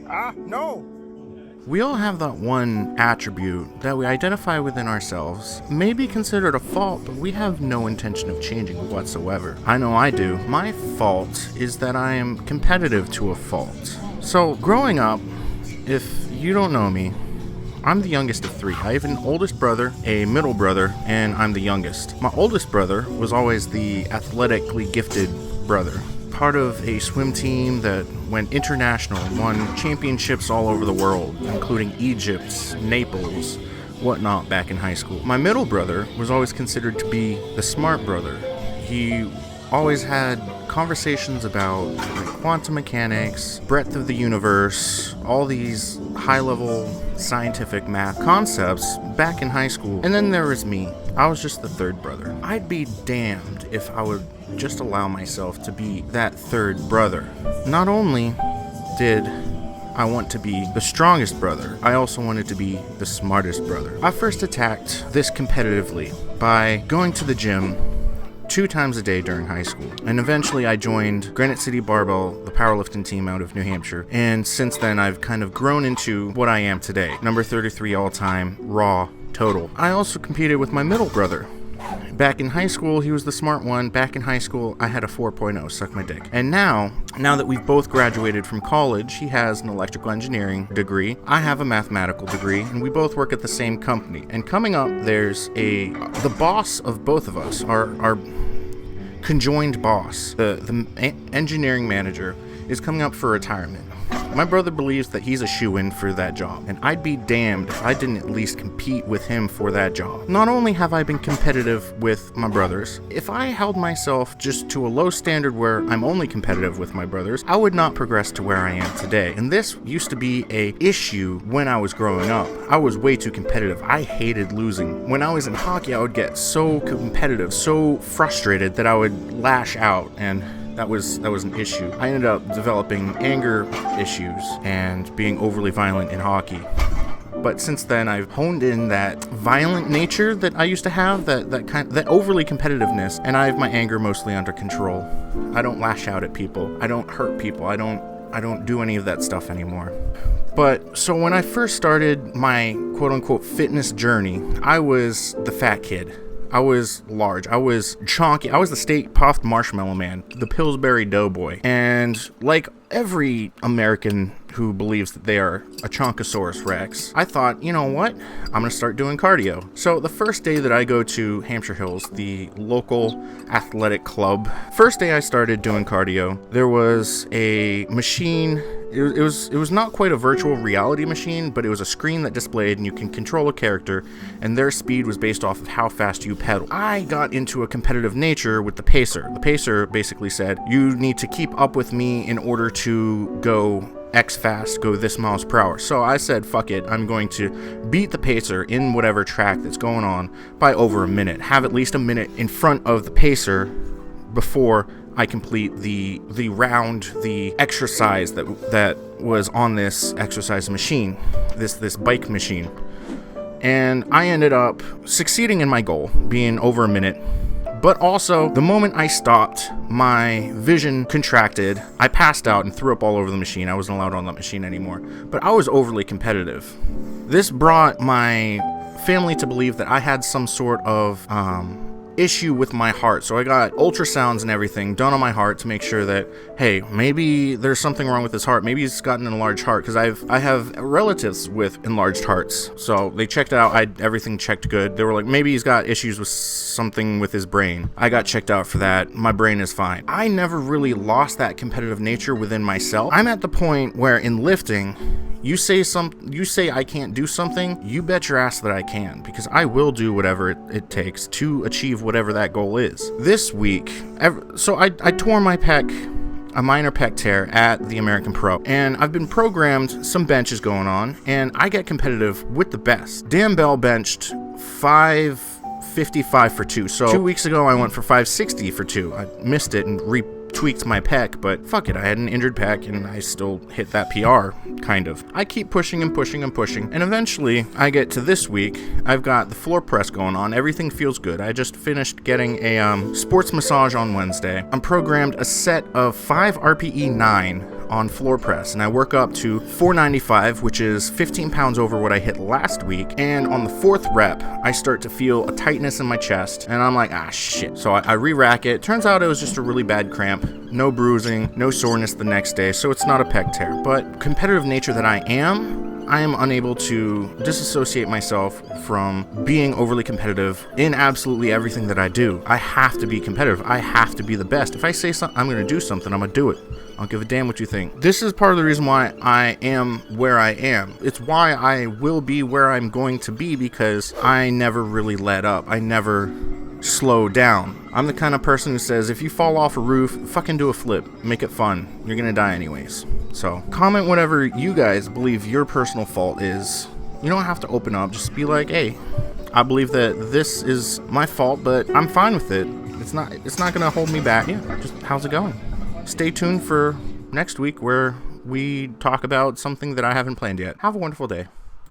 No. We all have that one attribute that we identify within ourselves, may be considered a fault, but we have no intention of changing whatsoever. I know I do. My fault is that I am competitive to a fault. So, growing up, if you don't know me, I'm the youngest of three. I have an oldest brother, a middle brother, and I'm the youngest. My oldest brother was always the athletically gifted brother. Part of a swim team that went international, won championships all over the world, including Egypt, Naples, whatnot back in high school. My middle brother was always considered to be the smart brother. He always had conversations about quantum mechanics, breadth of the universe, all these high-level scientific math concepts back in high school. And then there was me. I was just the third brother. I'd be damned if I would just allow myself to be that third brother. Not only did I want to be the strongest brother, I also wanted to be the smartest brother. I first attacked this competitively by going to the gym 2 times a day during high school. And eventually I joined Granite City Barbell, the powerlifting team out of New Hampshire. And since then I've kind of grown into what I am today. Number 33 all time, raw, total. I also competed with my middle brother. Back in high school, he was the smart one. Back in high school, I had a 4.0, suck my dick. And now that we've both graduated from college, he has an electrical engineering degree. I have a mathematical degree, and we both work at the same company. And coming up, there's the boss of both of us, our conjoined boss, the engineering manager, is coming up for retirement. My brother believes that he's a shoo-in for that job, and I'd be damned if I didn't at least compete with him for that job. Not only have I been competitive with my brothers, if I held myself just to a low standard where I'm only competitive with my brothers, I would not progress to where I am today. And this used to be a issue when I was growing up. I was way too competitive. I hated losing. When I was in hockey, I would get so competitive, so frustrated that I would lash out, and that was an issue. I ended up developing anger issues and being overly violent in hockey. But since then, I've honed in that violent nature that I used to have, that overly competitiveness, and I have my anger mostly under control. I don't lash out at people. I don't hurt people. I don't do any of that stuff anymore. But so when I first started my quote-unquote fitness journey, I was the fat kid. I was large. I was chonky. I was the steak puffed marshmallow man, the Pillsbury Doughboy. And like every American who believes that they are a Chonkosaurus Rex, I thought, you know what? I'm going to start doing cardio. So the first day that I go to Hampshire Hills, the local athletic club, first day I started doing cardio, there was a machine. It was not quite a virtual reality machine, but it was a screen that displayed, and you can control a character, and their speed was based off of how fast you pedal. I got into a competitive nature with the pacer. The pacer basically said, you need to keep up with me in order to go X fast, go this miles per hour. So I said, fuck it, I'm going to beat the pacer in whatever track that's going on by over a minute. Have at least a minute in front of the pacer before I complete the round, the exercise that was on this exercise machine, this bike machine. And I ended up succeeding in my goal, being over a minute. But also, the moment I stopped, my vision contracted. I passed out and threw up all over the machine. I wasn't allowed on that machine anymore. But I was overly competitive. This brought my family to believe that I had some sort of issue with my heart. So I got ultrasounds and everything done on my heart to make sure that, hey, maybe there's something wrong with his heart. Maybe he's got an enlarged heart, because I have relatives with enlarged hearts. So they checked it out. Everything checked good. They were like, maybe he's got issues with something with his brain. I got checked out for that. My brain is fine. I never really lost that competitive nature within myself. I'm at the point where in lifting, you say I can't do something, you bet your ass that I can, because I will do whatever it takes to achieve whatever that goal is. This week, so I tore my pec, a minor pec tear at the American Pro, and I've been programmed, some benches going on, and I get competitive with the best. Dan Bell benched 555 for 2, so 2 weeks ago I went for 560 for 2. I missed it and tweaked my pec, but fuck it, I had an injured pec and I still hit that PR, kind of. I keep pushing and pushing and pushing, and eventually I get to this week. I've got the floor press going on. Everything feels good. I just finished getting a sports massage on Wednesday. I'm programmed a set of 5 RPE 9 on floor press, and I work up to 495, which is 15 pounds over what I hit last week. And on the 4th rep, I start to feel a tightness in my chest, and I'm like, ah, shit. So I re-rack it. Turns out it was just a really bad cramp. No bruising, no soreness the next day, so it's not a pec tear. But competitive nature that I am unable to disassociate myself from being overly competitive in absolutely everything that I do. I have to be competitive. I have to be the best. If I say something, I'm going to do something, I'm going to do it. I don't give a damn what you think. This is part of the reason why I am where I am. It's why I will be where I'm going to be, because I never really let up. I never slow down. I'm the kind of person who says, if you fall off a roof, fucking do a flip. Make it fun. You're gonna die anyways. So comment whatever you guys believe your personal fault is. You don't have to open up. Just be like, hey, I believe that this is my fault, but I'm fine with it. It's not gonna hold me back. Yeah, just how's it going? Stay tuned for next week where we talk about something that I haven't planned yet. Have a wonderful day.